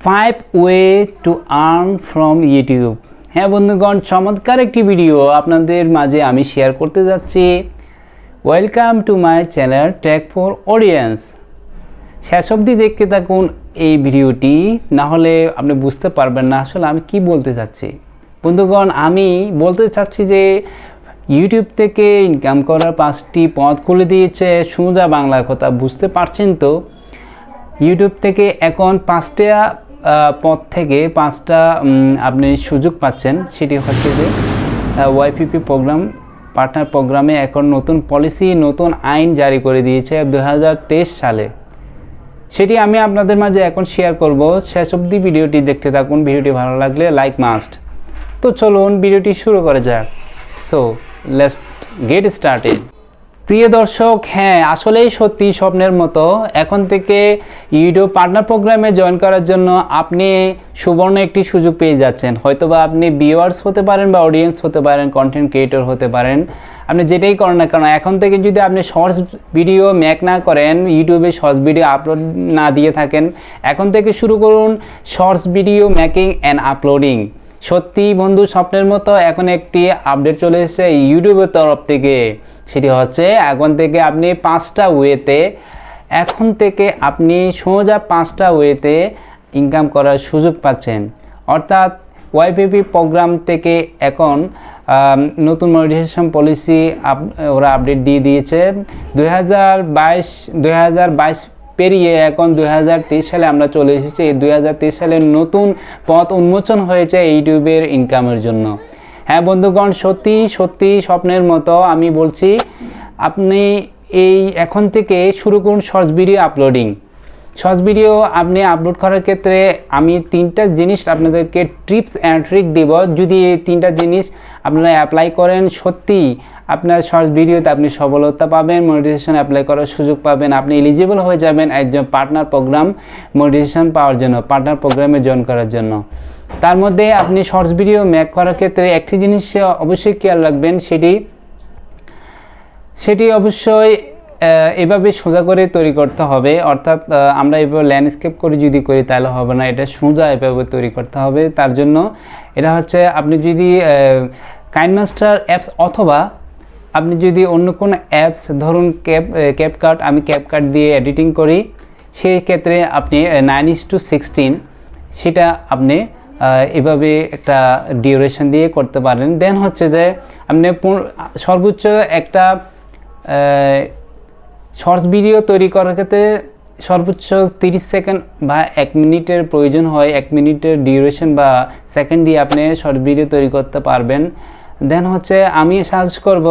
5 way to earn from YouTube। হ্যাঁ বন্ধুগণ, চমৎকার একটি ভিডিও আপনাদের মাঝে আমি শেয়ার করতে যাচ্ছি। Welcome to my channel Tech for Audience. শেষ অবধি দেখতে থাকুন এই ভিডিওটি, না হলে আপনি বুঝতে পারবেন না আসলে আমি কি বলতে চাচ্ছি। বন্ধুগণ, আমি বলতে চাচ্ছি যে ইউটিউব থেকে ইনকাম করার 5টি পথ খুলে দিয়েছে সোজা বাংলার কথা। বুঝতে পারছেন তো? ইউটিউব থেকে এখন 5টা পথ থেকে 5টা আপনি সুযোগ পাচ্ছেন। সেটি হচ্ছে যে ওয়াইপিপি প্রোগ্রাম, পার্টনার প্রোগ্রামে এখন নতুন পলিসি, নতুন আইন জারি করে দিয়েছে 2023 সালে। সেটি আমি আপনাদের মাঝে এখন শেয়ার করব। শেষ অবধি ভিডিওটি দেখতে থাকুন। ভিডিওটি ভালো লাগলে লাইক মাস্ট। তো চলুন ভিডিওটি শুরু করা যাক। So let's get started. প্রিয় দর্শক, হ্যাঁ আসলেই সত্যি স্বপ্নের মতো। এখন থেকে ইউটিউব পার্টনার প্রোগ্রামে জয়েন করার জন্য আপনি সুবর্ণ একটি সুযোগ পেয়ে যাচ্ছেন। হয়তোবা আপনি ভিউয়ার্স হতে পারেন বা অডিয়েন্স হতে পারেন, কন্টেন্ট ক্রিয়েটর হতে পারেন, আপনি যেটাই করেন না কেন। এখন থেকে যদি আপনি শর্টস ভিডিও মেক না করেন, ইউটিউবে শর্টস ভিডিও আপলোড না দিয়ে থাকেন, এখন থেকে শুরু করুন shorts video making and uploading. সত্যি বন্ধু, স্বপ্নের মতো এখন একটি আপডেট চলে এসেছে ইউটিউবের তরফ থেকে। সেটি হচ্ছে এখন থেকে আপনি 5টা ওয়েতে, এখন থেকে আপনি সোজা 5টা ওয়েতে ইনকাম করার সুযোগ পাচ্ছেন। অর্থাৎ ওয়াইপিপি প্রোগ্রাম থেকে এখন নতুন মনিটাইজেশন পলিসি ওরা আপডেট দিয়ে দিয়েছে। 2022 পেরিয়ে এখন 2023 সালে আমরা চলে এসেছি। এই 2023 সালে নতুন পথ উন্মোচন হয়েছে ইউটিউবের ইনকামের জন্য। হ্যাঁ বন্ধুগণ, সত্যি সত্যি স্বপ্নের মতো। আমি বলছি আপনি এই এখন থেকে শুরু করুন shorts video uploading. Shorts video আপনি আপলোড করার ক্ষেত্রে আমি 3টা জিনিস আপনাদেরকে টিপস অ্যান্ড ট্রিক দেব। যদি এই 3টা জিনিস আপনারা অ্যাপ্লাই করেন, সত্যি আপনার শর্টস ভিডিওতে আপনি সফলতা পাবেন, মনিটাইজেশন অ্যাপ্লাই করার সুযোগ পাবেন, আপনি এলিজিবল হয়ে যাবেন একজন পার্টনার প্রোগ্রাম মনিটাইজেশন পাওয়ার জন্য, পার্টনার প্রোগ্রামে জয়েন করার জন্য। তার মধ্যে আপনি শর্টস ভিডিও মেক করার ক্ষেত্রে একটি জিনিস অবশ্যই খেয়াল রাখবেন, সেটি অবশ্যই এভাবে সোজা করে তৈরি করতে হবে। অর্থাৎ আমরা এভাবে ল্যান্ডস্কেপ করে যদি করি তাহলে হবে না, এটা সোজা এভাবে তৈরি করতে হবে। তার জন্য এটা হচ্ছে আপনি যদি কাইনমাস্টার অ্যাপস অথবা আপনি যদি অন্য কোনো অ্যাপস, ধরুন ক্যাপকাট, আমি ক্যাপকাট দিয়ে এডিটিং করি, সেই ক্ষেত্রে আপনি 9:16 সেটা আপনি এভাবে একটা ডিউরেশন দিয়ে করতে পারেন। দেন হচ্ছে যে আপনি সর্বোচ্চ একটা শর্টস ভিডিও তৈরি করার ক্ষেত্রে সর্বোচ্চ 30 সেকেন্ড বা 1 মিনিটের প্রয়োজন হয়। 1 মিনিটের ডিউরেশন বা সেকেন্ড দিয়ে আপনি শর্ট ভিডিও তৈরি করতে পারবেন। দেন হচ্ছে আমি সাজেস্ট করব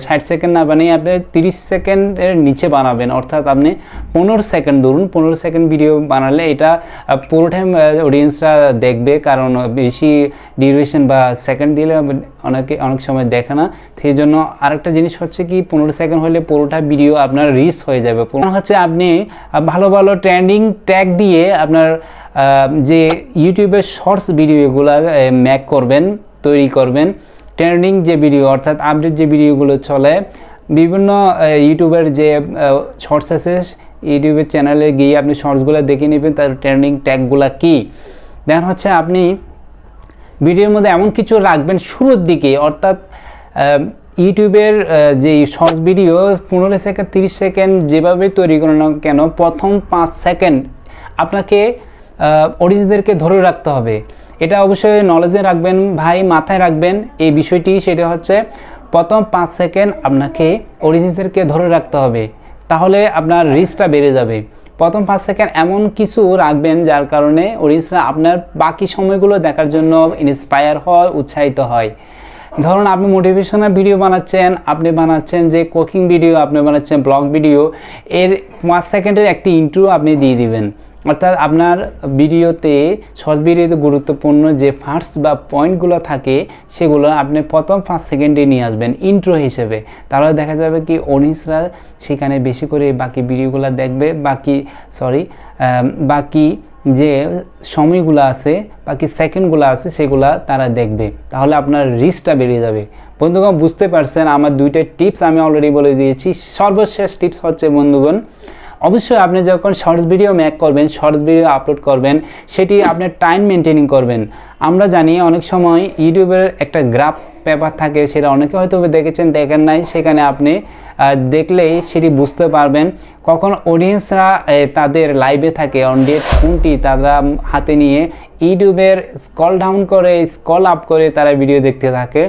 60 সেকেন্ড না বানিয়ে আপনি 30 সেকেন্ডের নিচে বানাবেন। অর্থাৎ আপনি 15 সেকেন্ড ধরুন, 15 সেকেন্ড ভিডিও বানালে এটা পুরো টাইম অডিয়েন্সরা দেখবে। কারণ বেশি ডিউরেশন বা সেকেন্ড দিলে অনেক সময় দেখে না। সেই জন্য আরেকটা জিনিস হচ্ছে কি, 15 সেকেন্ড হলে পুরোটা ভিডিও আপনার রিচ হয়ে যাবে। হচ্ছে আপনি ভালো ভালো ট্রেন্ডিং ট্যাগ দিয়ে আপনার যে ইউটিউবের শর্টস ভিডিওগুলো মেক করবেন, তৈরি করবেন। ট্রেন্ডিং যে ভিডিও অর্থাৎ আপডেট যে ভিডিওগুলো চলে, বিভিন্ন ইউটিউবের যে শর্টস আছে, ইউটিউবের চ্যানেলে গিয়ে আপনি শর্টসগুলো দেখে নেবেন তার ট্রেন্ডিং ট্যাগগুলো কী। দেন হচ্ছে আপনি ভিডিওর মধ্যে এমন কিছু রাখবেন শুরুর দিকে, অর্থাৎ ইউটিউবের যে শর্টস ভিডিও 15 সেকেন্ড 30 সেকেন্ড যেভাবে তৈরি করেন না কেন, প্রথম 5 সেকেন্ড আপনাকে অডিয়েন্সদেরকে ধরে রাখতে হবে। এটা অবশ্যই নলেজে রাখবেন ভাই, মাথায় রাখবেন এই বিষয়টি। সেটা হচ্ছে প্রথম 5 সেকেন্ড আপনাকে অডিয়েন্সদেরকে ধরে রাখতে হবে, তাহলে আপনার রিচটা বেড়ে যাবে। প্রথম 5 সেকেন্ড এমন কিছু রাখবেন যার কারণে অডিয়েন্সরা আপনার বাকি সময়গুলো দেখার জন্য ইন্সপায়ার হয়, উৎসাহিত হয়। ধরুন আপনি মোটিভেশনাল ভিডিও বানাচ্ছেন, আপনি বানাচ্ছেন যে কুকিং ভিডিও, আপনি বানাচ্ছেন ব্লগ ভিডিও, এর 5 সেকেন্ডের একটি ইন্ট্রো আপনি দিয়ে দিবেন। অর্থাৎ আপনার ভিডিওতে, শর্টস ভিডিওতে গুরুত্বপূর্ণ যে ফার্স্ট বা পয়েন্টগুলো থাকে সেগুলো আপনি প্রথম 5 সেকেন্ডে নিয়ে আসবেন ইন্ট্রো হিসেবে। তাহলে দেখা যাবে কি অডিয়েন্সরা সেখানে বেশি করে বাকি ভিডিওগুলো দেখবে, বাকি যে সময়গুলো আছে, বাকি সেকেন্ডগুলো আছে সেগুলো তারা দেখবে। তাহলে আপনার রিচটা বেড়ে যাবে। বন্ধুগণ, বুঝতে পারছেন আমার 2টা টিপস আমি অলরেডি বলে দিয়েছি। সর্বশেষ টিপস হচ্ছে বন্ধুগণ, অবশ্যই আপনি যখন শর্টস ভিডিও মেক করবেন, শর্টস ভিডিও আপলোড করবেন, সেটি আপনি টাইম মেনটেনিং করবেন। আমরা জানি অনেক সময় ইউটিউবের একটা গ্রাফ পেপার থাকে, সেটা অনেকে হয়তো দেখেছেন, দেখেন নাই, সেখানে আপনি দেখলেই সেটি বুঝতে পারবেন কখন অডিয়েন্সরা তাদের লাইভে থাকে, অনডেট ফোনটি তারা হাতে নিয়ে ইউটিউবের স্ক্রল ডাউন করে স্ক্রল আপ করে তারা ভিডিও দেখতে থাকে।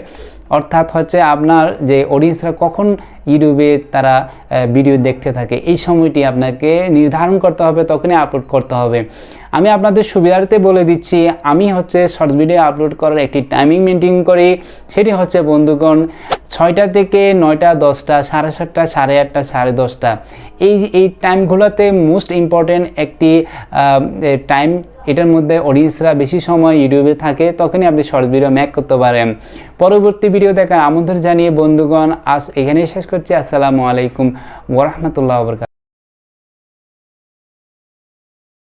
অর্থাৎ হচ্ছে আপনার যে অডিয়েন্সরা কখন ইউটিউবে তারা ভিডিও দেখতে থাকে, এই সময়টি আপনাকে নির্ধারণ করতে হবে, তখনই আপলোড করতে হবে। আমি আপনাদের সুবিধার্থে বলে দিচ্ছি, আমি হচ্ছে শর্টস ভিডিও আপলোড করার একটি টাইমিং মেনটেন করি। সেটি হচ্ছে বন্ধুগণ 6টা থেকে 9টা, 10টা, 7:30, 8:30, 10:30। এই টাইমগুলোতে মোস্ট ইম্পর্টেন্ট একটি টাইম। এটার মধ্যে অডিয়েন্সরা বেশি সময় ইউটিউবে থাকে, তখনই আপনি শর্টস ভিডিও মেক করতে পারেন। পরবর্তী ভিডিও দেখার আমন্ত্রণ জানিয়ে বন্ধুগণ আজ এখানেই শেষ করছি। আসসালামু আলাইকুম ওয়া রাহমাতুল্লাহি ওয়া বারাকাতুহু।